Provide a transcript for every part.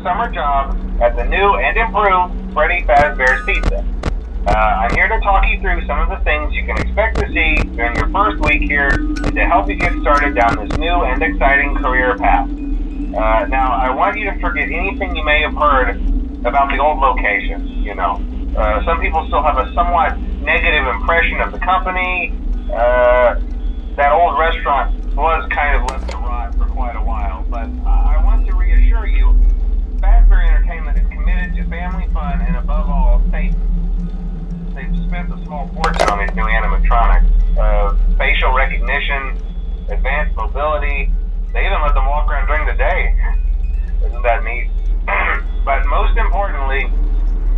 summer job at the new and improved Freddy Fazbear's Pizza. I'm here to talk you through some of the things you can expect to see during your first week here and to help you get started down this new and exciting career path. Now, I want you to forget anything you may have heard about the old location, you know. Some people still have a somewhat negative impression of the company. That old restaurant was kind of left to rot for quite a while, but I want to reassure you, Fazbear Entertainment is committed to family fun and above all, safety. They've spent a small fortune on these new animatronics. Facial recognition, advanced mobility, they even let them walk around during the day. Isn't that neat? But most importantly,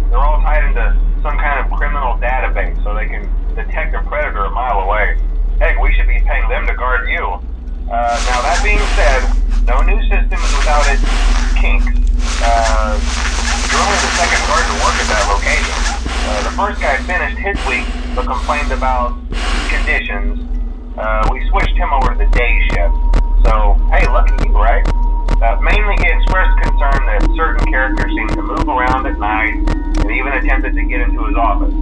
they're all tied into some kind of criminal database so they can detect a predator a mile away. Heck, we should be paying them to guard you. Now that being said, no new system is without its kinks. You're only the second guard to work at that location. The first guy finished his week but complained about conditions. We switched him over to the day shift. So, hey, lucky you, right? Mainly he expressed concern that certain characters seemed to move around at night and even attempted to get into his office.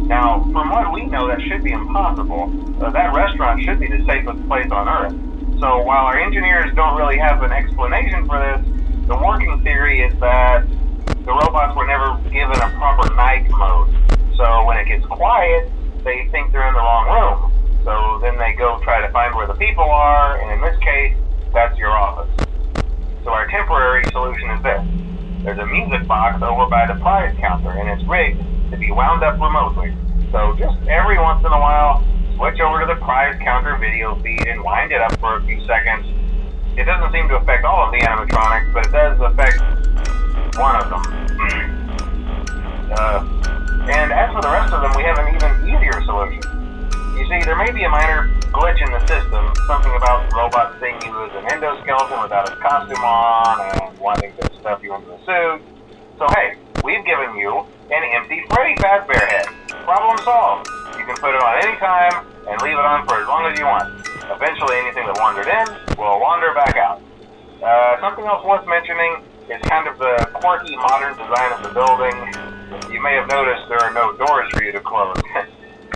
Now, from what we know, that should be impossible. That restaurant should be the safest place on Earth. So while our engineers don't really have an explanation for this, the working theory is that the robots were never given a proper night mode. So when it gets quiet, they think they're in the wrong room. So then they go try to find where the people are, and in this case, that's your office. So our temporary solution is this. There's a music box over by the prize counter, and it's rigged to be wound up remotely. So just every once in a while, switch over to the prize counter video feed and wind it up for a few seconds. It doesn't seem to affect all of the animatronics, but it does affect one of them. And as for the rest of them, we have an even easier solution. You see, there may be a minor glitch in the system, something about the robot seeing you as an endoskeleton without his costume on and wanting to stuff you into the suit. So hey, we've given you an empty Freddy Fazbear head. Problem solved. You can put it on any time and leave it on for as long as you want. Eventually anything that wandered in will wander back out. Something else worth mentioning is kind of the quirky modern design of the building. You may have noticed there are no doors for you to close.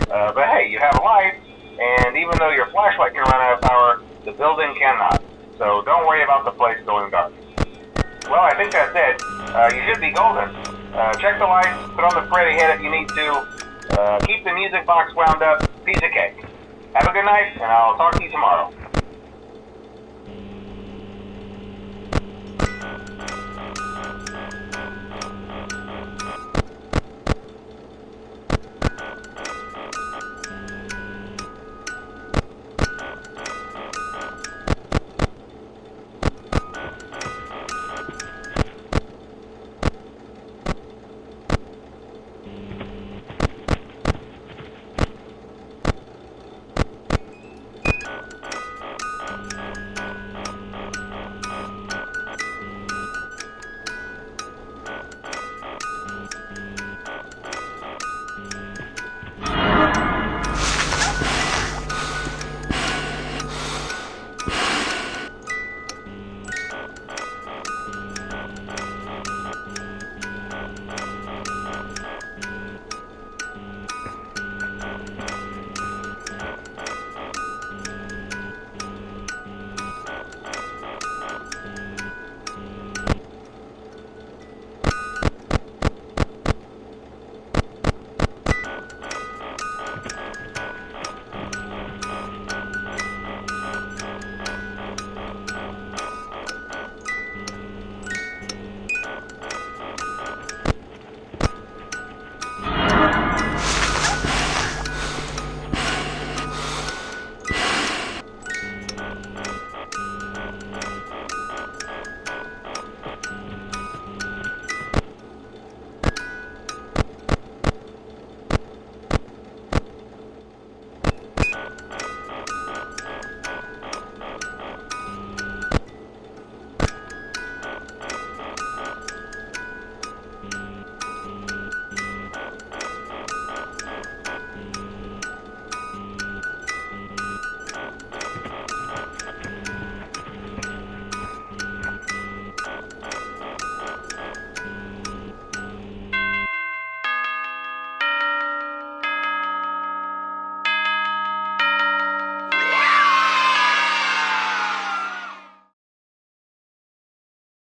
But hey, you have lights, and even though your flashlight can run out of power, the building cannot. So don't worry about the place going dark. Well, I think that's it. You should be golden. Check the lights, put on the Freddy head if you need to. Keep the music box wound up. Piece of cake. Have a good night, and I'll talk to you tomorrow.